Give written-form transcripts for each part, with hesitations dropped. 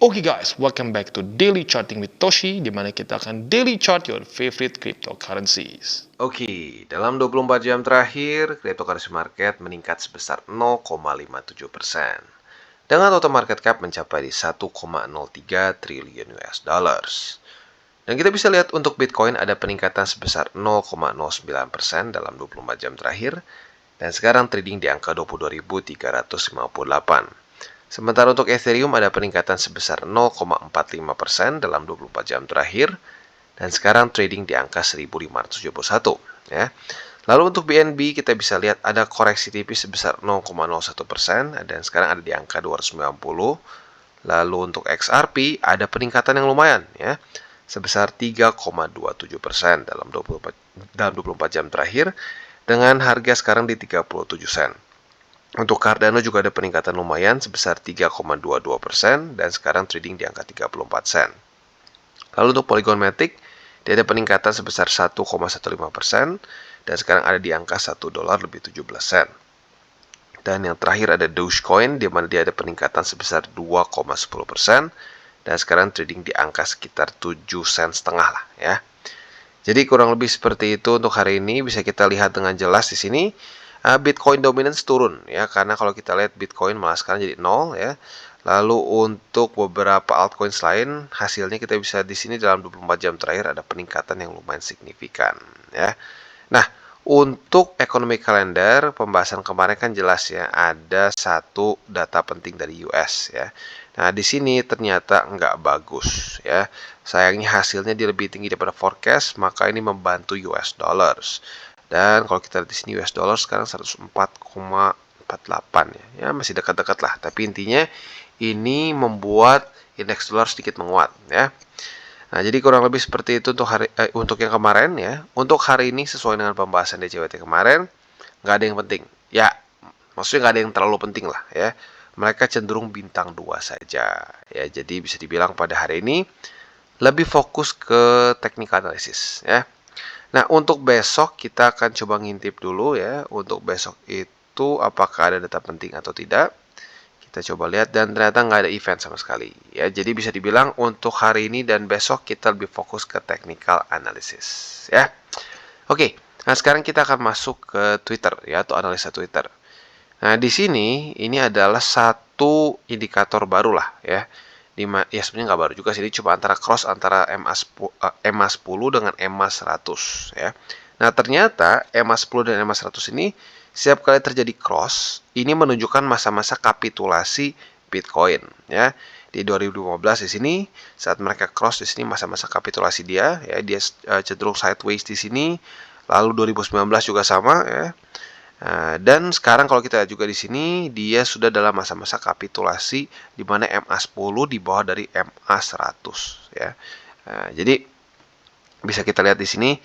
Oke guys, welcome back to Daily Charting with Toshi, di mana kita akan daily chart your favorite cryptocurrencies. Oke, dalam 24 jam terakhir, cryptocurrency market meningkat sebesar 0,57%. Dengan total market cap mencapai di 1,03 triliun US dollars. Dan kita bisa lihat untuk Bitcoin ada peningkatan sebesar 0,09% dalam 24 jam terakhir, dan sekarang trading di angka 22.358. Sementara untuk Ethereum ada peningkatan sebesar 0,45% dalam 24 jam terakhir, dan sekarang trading di angka 1.571. Ya. Lalu untuk BNB kita bisa lihat ada koreksi tipis sebesar 0,01%, dan sekarang ada di angka 290. Lalu untuk XRP ada peningkatan yang lumayan, ya, sebesar 3,27% dalam 24 jam terakhir, dengan harga sekarang di 37 sen. Untuk Cardano juga ada peningkatan lumayan sebesar 3,22%, dan sekarang trading di angka 34 sen. Lalu untuk Polygon Matic, dia ada peningkatan sebesar 1,15%, dan sekarang ada di angka $1 lebih 17 sen. Dan yang terakhir ada Dogecoin, di mana dia ada peningkatan sebesar 2,10%, dan sekarang trading di angka sekitar 7 sen setengah lah, ya. Jadi kurang lebih seperti itu untuk hari ini. Bisa kita lihat dengan jelas di sini Bitcoin dominance turun, ya, karena kalau kita lihat Bitcoin malah sekarang jadi 0, ya. Lalu untuk beberapa altcoins lain, hasilnya kita bisa di sini dalam 24 jam terakhir ada peningkatan yang lumayan signifikan, ya. Nah, untuk ekonomi kalender, pembahasan kemarin kan jelas ya, ada satu data penting dari US, ya. Nah, di sini ternyata nggak bagus, ya. Sayangnya hasilnya dia lebih tinggi daripada forecast, maka ini membantu US dollars. Dan kalau kita lihat di sini US dollar sekarang 104,48, ya. Ya, masih dekat-dekat lah. Tapi intinya ini membuat indeks dolar sedikit menguat, ya. Nah, jadi kurang lebih seperti itu untuk yang kemarin, ya. Untuk hari ini sesuai dengan pembahasan DCWT kemarin, nggak ada yang penting. Ya, maksudnya nggak ada yang terlalu penting lah, ya. Mereka cenderung bintang 2 saja, ya. Jadi bisa dibilang pada hari ini lebih fokus ke technical analysis, ya. Nah, untuk besok kita akan coba ngintip dulu, ya. Untuk besok itu apakah ada data penting atau tidak. Kita coba lihat, dan ternyata nggak ada event sama sekali. Ya, jadi bisa dibilang untuk hari ini dan besok kita lebih fokus ke technical analysis, ya. Oke, nah sekarang kita akan masuk ke Twitter, ya, atau analisa Twitter. Nah, di sini ini adalah satu indikator baru lah, ya. Ya sebenarnya nggak baru juga sih, ini cuma antara cross antara EMA10 dengan EMA100, ya. Nah, ternyata EMA10 dan EMA100 ini setiap kali terjadi cross, ini menunjukkan masa-masa kapitulasi Bitcoin, ya. Di 2015 di sini saat mereka cross di sini masa-masa kapitulasi dia, ya, dia cenderung sideways di sini. Lalu 2019 juga sama, ya. Dan sekarang kalau kita lihat juga di sini dia sudah dalam masa-masa kapitulasi di mana MA10 di bawah dari MA100, ya. Jadi bisa kita lihat di sini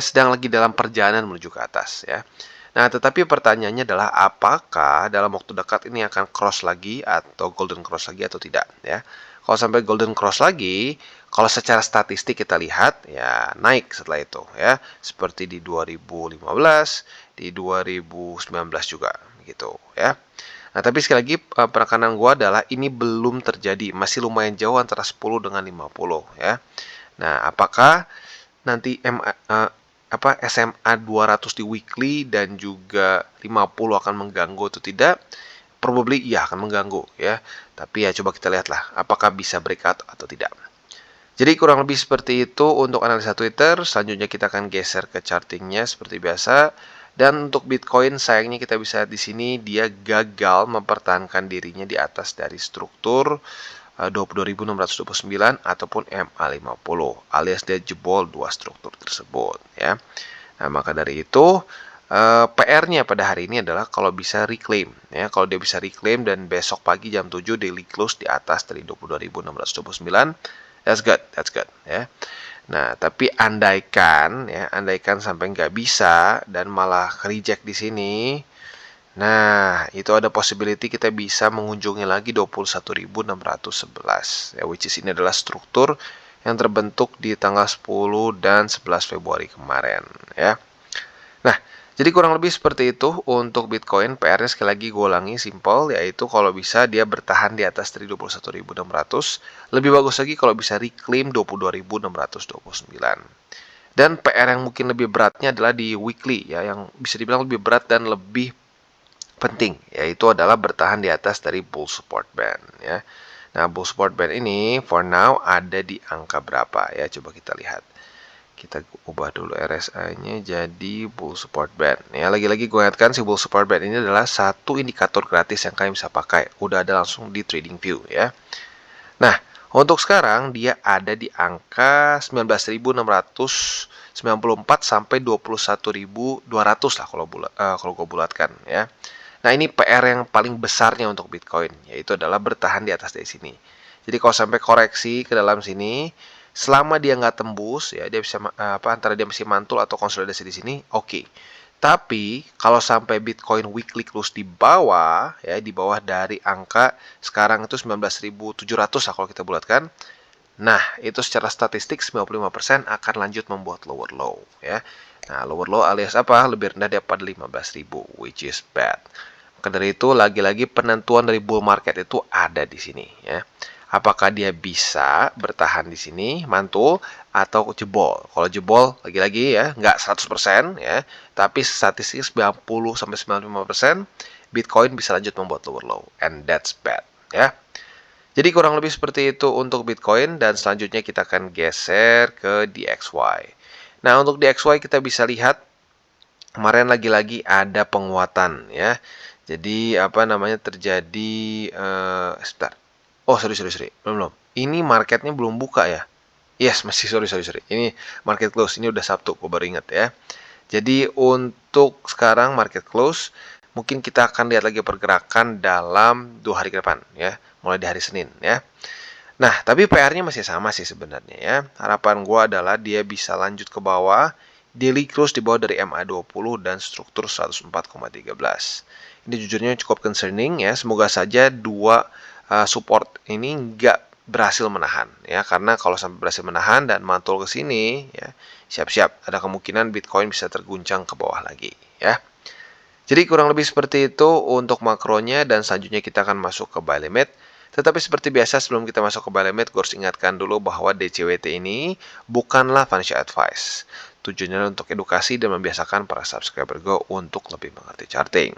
sedang lagi dalam perjalanan menuju ke atas, ya. Nah, tetapi pertanyaannya adalah apakah dalam waktu dekat ini akan cross lagi atau golden cross lagi atau tidak, ya. Kalau sampai golden cross lagi, kalau secara statistik kita lihat ya naik setelah itu, ya. Seperti di 2015, di 2019 juga gitu, ya. Nah, tapi sekali lagi penekanan gua adalah ini belum terjadi, masih lumayan jauh antara 10 dengan 50, ya. Nah, apakah nanti SMA 200 di weekly dan juga 50 akan mengganggu atau tidak? Probably iya akan mengganggu, ya. Tapi ya coba kita lihatlah apakah bisa breakout atau tidak. Jadi kurang lebih seperti itu untuk analisa Twitter. Selanjutnya kita akan geser ke chartingnya seperti biasa. Dan untuk Bitcoin sayangnya kita bisa lihat di sini dia gagal mempertahankan dirinya di atas dari struktur 22.629 ataupun MA50, alias dia jebol dua struktur tersebut, ya. Nah, maka dari itu PR-nya pada hari ini adalah kalau bisa reclaim, ya. Kalau dia bisa reclaim dan besok pagi jam 7 daily close di atas dari 22.629, that's good, ya. Nah, tapi andaikan sampai nggak bisa dan malah reject di sini, nah, itu ada possibility kita bisa mengunjungi lagi 21.611, ya, which is ini adalah struktur yang terbentuk di tanggal 10 dan 11 Februari kemarin, ya. Nah, Jadi kurang lebih seperti itu untuk Bitcoin. PR-nya sekali lagi gue ulangi simple, yaitu kalau bisa dia bertahan di atas dari 21.600. Lebih bagus lagi kalau bisa reclaim 22.629. Dan PR yang mungkin lebih beratnya adalah di weekly ya, yang bisa dibilang lebih berat dan lebih penting, yaitu adalah bertahan di atas dari bull support band ya. Nah, bull support band ini for now ada di angka berapa ya? Coba kita lihat. Kita ubah dulu RSI-nya jadi bull support band. Ya, lagi-lagi gue ingatkan si bull support band ini adalah satu indikator gratis yang kalian bisa pakai. Udah ada langsung di TradingView ya. Nah, untuk sekarang dia ada di angka 19.694 sampai 21.200 lah kalau gue bulatkan ya. Nah, ini PR yang paling besarnya untuk Bitcoin, yaitu adalah bertahan di atas dari sini. Jadi kalau sampai koreksi ke dalam sini, selama dia nggak tembus, ya dia bisa antara dia masih mantul atau konsolidasi di sini, oke. Tapi kalau sampai Bitcoin weekly close di bawah, ya di bawah dari angka sekarang itu 19.700 lah kalau kita bulatkan. Nah, itu secara statistik 95% akan lanjut membuat lower low, ya. Nah, lower low alias apa? Lebih rendah daripada 15.000, which is bad. Maka dari itu, lagi-lagi penentuan dari bull market itu ada di sini ya. Apakah dia bisa bertahan di sini, mantul, atau jebol? Kalau jebol, lagi-lagi ya, nggak 100% ya, tapi statistik 90-95%, Bitcoin bisa lanjut membuat lower low, and that's bad ya. Jadi kurang lebih seperti itu untuk Bitcoin, dan selanjutnya kita akan geser ke DXY. Nah, untuk DXY kita bisa lihat kemarin lagi-lagi ada penguatan ya. Jadi apa namanya terjadi sebentar. Oh, sorry. Belum. Ini marketnya belum buka ya. Yes, masih sorry. Ini market close. Ini udah Sabtu, gue baru ingat ya. Jadi untuk sekarang market close, mungkin kita akan lihat lagi pergerakan dalam 2 hari ke depan ya, mulai di hari Senin ya. Nah, tapi PR-nya masih sama sih sebenarnya ya. Harapan gue adalah dia bisa lanjut ke bawah, daily close di bawah dari MA20 dan struktur 104,13. Ini jujurnya cukup concerning ya. Semoga saja dua support ini nggak berhasil menahan ya, karena kalau sampai berhasil menahan dan mantul ke sini ya, siap-siap ada kemungkinan Bitcoin bisa terguncang ke bawah lagi ya. Jadi kurang lebih seperti itu untuk makronya, dan selanjutnya kita akan masuk ke buy limit. Tetapi seperti biasa sebelum kita masuk ke buy limit, gue harus ingatkan dulu bahwa DCWT ini bukanlah financial advice. Tujuannya untuk edukasi dan membiasakan para subscriber gue untuk lebih mengerti charting.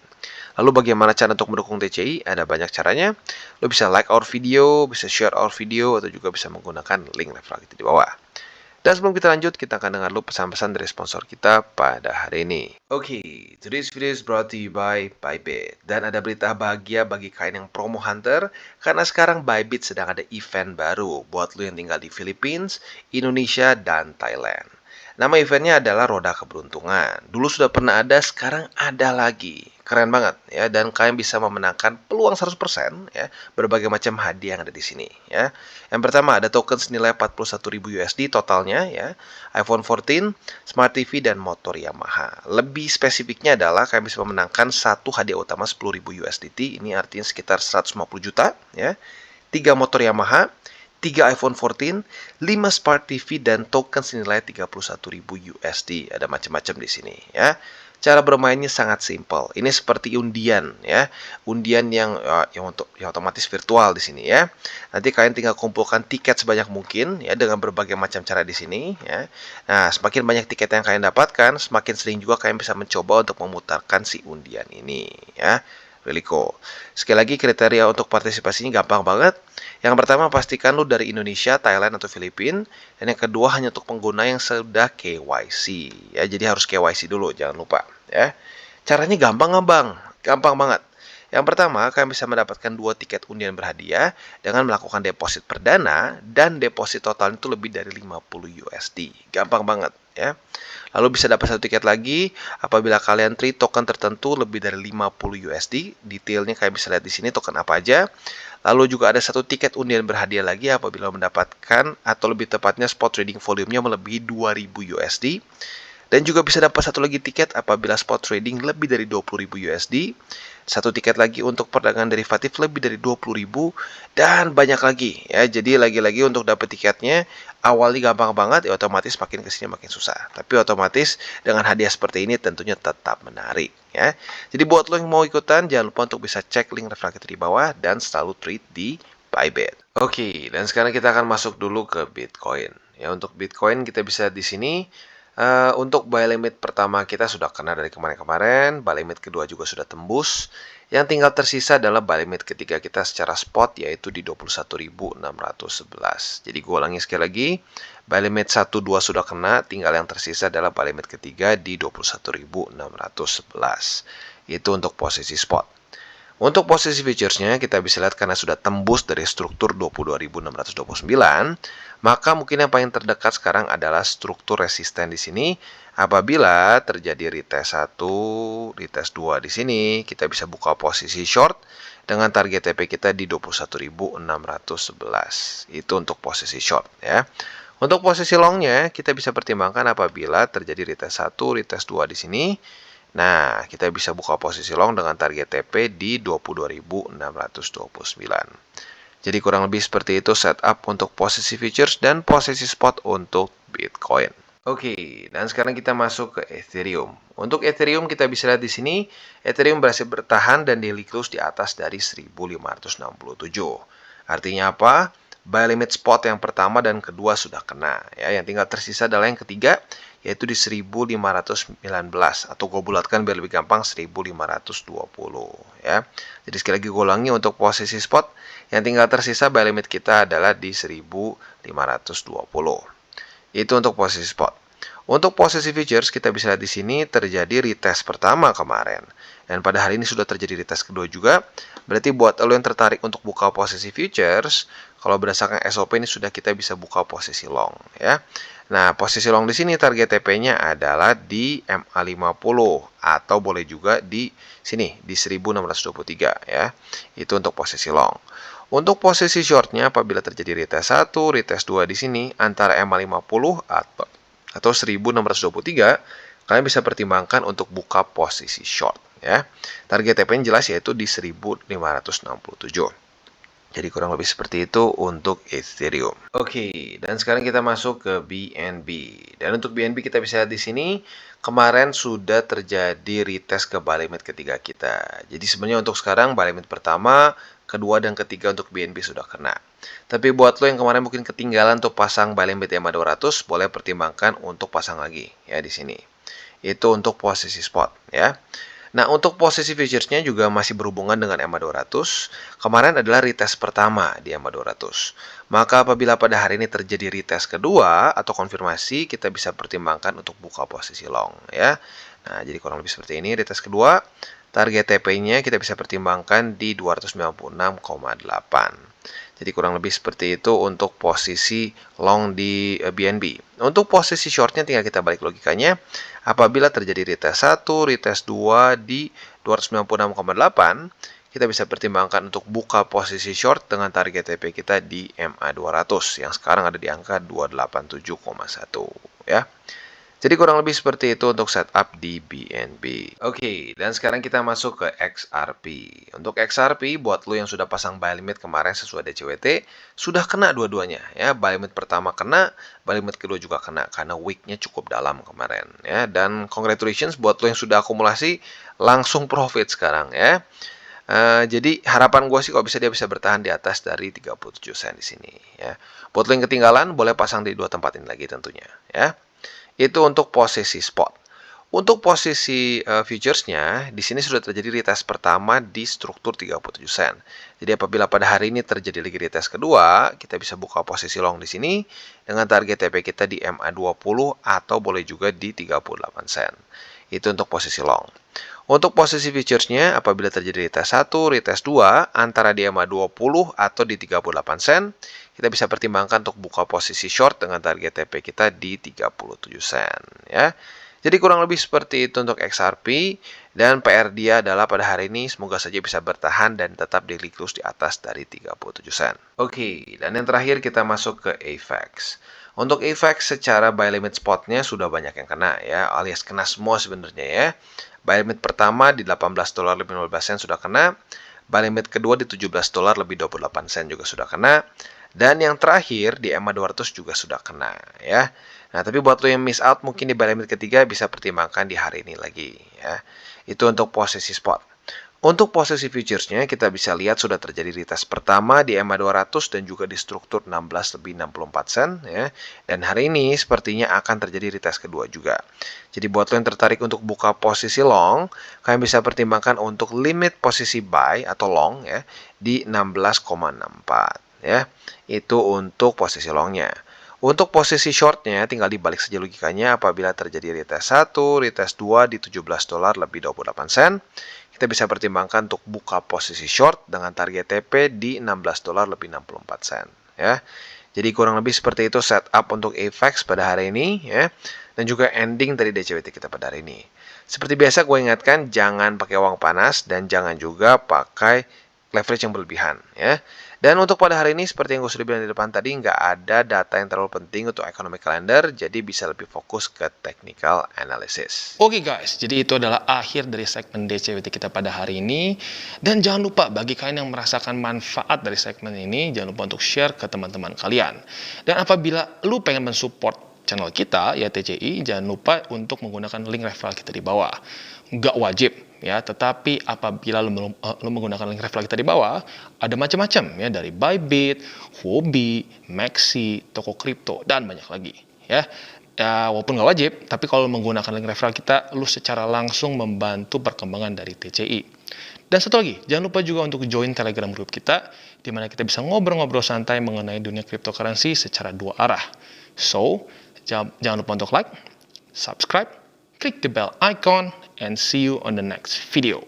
Lalu bagaimana cara untuk mendukung TCI? Ada banyak caranya. Lo bisa like our video, bisa share our video, atau juga bisa menggunakan link referral kita di bawah. Dan sebelum kita lanjut, kita akan dengar dulu pesan-pesan dari sponsor kita pada hari ini. Oke, today's video is brought to you by Bybit. Dan ada berita bahagia bagi kalian yang promo hunter, karena sekarang Bybit sedang ada event baru buat lo yang tinggal di Philippines, Indonesia, dan Thailand. Nama eventnya adalah Roda Keberuntungan. Dulu sudah pernah ada, sekarang ada lagi. Keren banget ya, dan kalian bisa memenangkan peluang 100% ya, berbagai macam hadiah yang ada di sini ya. Yang pertama ada token senilai 41.000 USD totalnya ya, iPhone 14, Smart TV, dan motor Yamaha. Lebih spesifiknya adalah kalian bisa memenangkan satu hadiah utama 10.000 USDT, ini artinya sekitar 150 juta ya. 3 motor Yamaha, 3 iPhone 14, 5 Smart TV, dan token senilai 31.000 USD. Ada macam-macam di sini ya. Cara bermainnya sangat simpel. Ini seperti undian ya. Undian yang otomatis virtual di sini ya. Nanti kalian tinggal kumpulkan tiket sebanyak mungkin ya, dengan berbagai macam cara di sini ya. Nah, semakin banyak tiket yang kalian dapatkan, semakin sering juga kalian bisa mencoba untuk memutarkan si undian ini ya. Really cool. Sekali lagi, kriteria untuk partisipasinya gampang banget. Yang pertama, pastikan lu dari Indonesia, Thailand, atau Filipina. Dan yang kedua, hanya untuk pengguna yang sudah KYC. Ya, jadi harus KYC dulu, jangan lupa. Ya, caranya gampang, gampang banget. Yang pertama, kalian bisa mendapatkan 2 tiket undian berhadiah dengan melakukan deposit perdana, dan deposit total itu lebih dari 50 USD. Gampang banget ya. Lalu bisa dapat 1 tiket lagi apabila kalian trade token tertentu lebih dari 50 USD. Detailnya kalian bisa lihat di sini token apa aja. Lalu juga ada 1 tiket undian berhadiah lagi apabila mendapatkan, atau lebih tepatnya spot trading volume-nya melebihi 2000 USD. Dan juga bisa dapat satu lagi tiket apabila spot trading lebih dari 20.000 USD. Satu tiket lagi untuk perdagangan derivatif lebih dari 20.000 dan banyak lagi ya. Jadi lagi-lagi untuk dapat tiketnya awalnya gampang banget, ya otomatis makin kesini makin susah. Tapi otomatis dengan hadiah seperti ini tentunya tetap menarik ya. Jadi buat lo yang mau ikutan, jangan lupa untuk bisa cek link reflected di bawah dan selalu trade di Bybit. Oke, dan sekarang kita akan masuk dulu ke Bitcoin. Ya, untuk Bitcoin kita bisa di sini untuk buy limit pertama kita sudah kena dari kemarin-kemarin, buy limit kedua juga sudah tembus. Yang tinggal tersisa adalah buy limit ketiga kita secara spot yaitu di 21.611. Jadi gue ulangi sekali lagi, buy limit 1 2 sudah kena, tinggal yang tersisa adalah buy limit ketiga di 21.611. Itu untuk posisi spot. Untuk posisi futuresnya kita bisa lihat karena sudah tembus dari struktur 22.629, maka mungkin yang paling terdekat sekarang adalah struktur resisten di sini. Apabila terjadi retest 1, retest 2 di sini, kita bisa buka posisi short dengan target TP kita di 21.611. Itu untuk posisi short ya. Untuk posisi longnya kita bisa pertimbangkan apabila terjadi retest 1, retest 2 di sini. Nah, kita bisa buka posisi long dengan target TP di 22.629. Jadi kurang lebih seperti itu setup untuk posisi futures dan posisi spot untuk Bitcoin. Oke, dan sekarang kita masuk ke Ethereum. Untuk Ethereum kita bisa lihat di sini, Ethereum berhasil bertahan dan daily close di atas dari 1.567. Artinya apa? Buy limit spot yang pertama dan kedua sudah kena. Ya, yang tinggal tersisa adalah yang ketiga, yaitu di 1.519 atau gue bulatkan biar lebih gampang 1.520 ya. Jadi sekali lagi gue ulangi, untuk posisi spot yang tinggal tersisa buy limit kita adalah di 1.520. Itu untuk posisi spot. Untuk posisi futures kita bisa lihat di sini terjadi retest pertama kemarin dan pada hari ini sudah terjadi retest kedua juga. Berarti buat lo yang tertarik untuk buka posisi futures, kalau berdasarkan SOP ini sudah kita bisa buka posisi long ya. Nah, posisi long di sini target TP-nya adalah di MA50 atau boleh juga di sini di 1623 ya. Itu untuk posisi long. Untuk posisi shortnya apabila terjadi retest 1, retest 2 di sini antara MA50 atau 1623, kalian bisa pertimbangkan untuk buka posisi short ya. Target TP-nya jelas yaitu di 1567. Jadi kurang lebih seperti itu untuk Ethereum. Oke, dan sekarang kita masuk ke BNB. Dan untuk BNB kita bisa lihat di sini kemarin sudah terjadi retest ke buy limit ketiga kita. Jadi sebenarnya untuk sekarang buy limit pertama, kedua dan ketiga untuk BNB sudah kena. Tapi buat lo yang kemarin mungkin ketinggalan untuk pasang buy limit EMA 200, boleh pertimbangkan untuk pasang lagi ya di sini. Itu untuk posisi spot ya. Nah, untuk posisi futuresnya juga masih berhubungan dengan EMA 200. Kemarin adalah retest pertama di EMA 200. Maka apabila pada hari ini terjadi retest kedua atau konfirmasi, kita bisa pertimbangkan untuk buka posisi long ya. Nah, jadi kurang lebih seperti ini retest kedua. Target TP-nya kita bisa pertimbangkan di 296,8. Jadi kurang lebih seperti itu untuk posisi long di BNB. Untuk posisi shortnya tinggal kita balik logikanya. Apabila terjadi retest 1, retest 2 di 296,8, kita bisa pertimbangkan untuk buka posisi short dengan target TP kita di MA200 yang sekarang ada di angka 287,1 ya. Jadi kurang lebih seperti itu untuk setup di BNB. Oke, dan sekarang kita masuk ke XRP. Untuk XRP, buat lo yang sudah pasang buy limit kemarin sesuai DCWT, sudah kena dua-duanya ya. Buy limit pertama kena, buy limit kedua juga kena karena weeknya cukup dalam kemarin ya. Dan congratulations buat lo yang sudah akumulasi, langsung profit sekarang ya. Jadi harapan gue sih kalau bisa dia bisa bertahan di atas dari 37 sen di sini ya. Buat lo yang ketinggalan, boleh pasang di dua tempat ini lagi tentunya ya. Itu untuk posisi spot. Untuk posisi futuresnya, di sini sudah terjadi retest pertama di struktur 37 sen. Jadi apabila pada hari ini terjadi lagi retest kedua, kita bisa buka posisi long di sini dengan target TP kita di MA20 atau boleh juga di 38 sen. Itu untuk posisi long. Untuk posisi futuresnya, apabila terjadi retest 1, retest 2, antara di MA20 atau di 38 sen, kita bisa pertimbangkan untuk buka posisi short dengan target TP kita di 37 sen. Ya. Jadi kurang lebih seperti itu untuk XRP, dan PR dia adalah pada hari ini semoga saja bisa bertahan dan tetap daily close di atas dari 37 sen. Oke, dan yang terakhir kita masuk ke AVAX. Untuk efek secara buy limit spotnya sudah banyak yang kena ya, alias kena semua sebenarnya ya. Buy limit pertama di $18 lebih 15 sen sudah kena. Buy limit kedua di $17 lebih 28 sen juga sudah kena. Dan yang terakhir di EMA 200 juga sudah kena ya. Nah, tapi buat lo yang miss out mungkin di buy limit ketiga bisa pertimbangkan di hari ini lagi ya. Itu untuk posisi spot. Untuk posisi futuresnya kita bisa lihat sudah terjadi retest pertama di EMA 200 dan juga di struktur 16 lebih 64 sen ya. Dan hari ini sepertinya akan terjadi retest kedua juga. Jadi buat lo yang tertarik untuk buka posisi long, kalian bisa pertimbangkan untuk limit posisi buy atau long ya di 16,64 ya. Itu untuk posisi longnya. Untuk posisi shortnya tinggal dibalik saja logikanya apabila terjadi retest 1, retest 2 di $17 lebih 28 sen. Kita bisa pertimbangkan untuk buka posisi short dengan target TP di $16 lebih 64 sen ya. Jadi kurang lebih seperti itu setup untuk AVAX pada hari ini ya. Dan juga ending dari DCWT kita pada hari ini. Seperti biasa gue ingatkan jangan pakai uang panas dan jangan juga pakai leverage yang berlebihan ya. Dan untuk pada hari ini seperti yang gue sudah bilang di depan tadi nggak ada data yang terlalu penting untuk economic calendar, jadi bisa lebih fokus ke technical analysis. Oke guys, jadi itu adalah akhir dari segmen DCWT kita pada hari ini. Dan jangan lupa bagi kalian yang merasakan manfaat dari segmen ini, jangan lupa untuk share ke teman-teman kalian. Dan apabila lu pengen mensupport channel kita, ya TCI, jangan lupa untuk menggunakan link referral kita di bawah. Nggak wajib ya, tetapi apabila lu menggunakan link referral kita di bawah, ada macam-macam ya, dari Bybit, Huobi, Maxi, toko kripto, dan banyak lagi ya. Ya, walaupun nggak wajib, tapi kalau menggunakan link referral kita, lu secara langsung membantu perkembangan dari TCI. Dan satu lagi, jangan lupa juga untuk join Telegram group kita, di mana kita bisa ngobrol-ngobrol santai mengenai dunia cryptocurrency secara dua arah. So, jangan lupa untuk like, subscribe, click the bell icon, and see you on the next video.